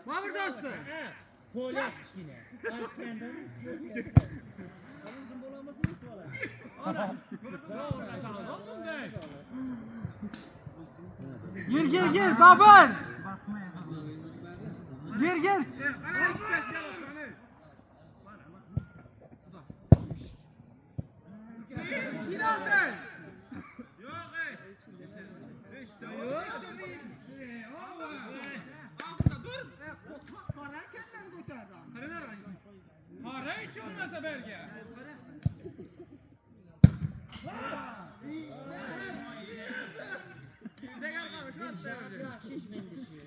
Mavr do'sti. Po'lat kichkina. Aytsandan Gel baban. Gel. Qara hiç olmasa berge. Şişmeyin.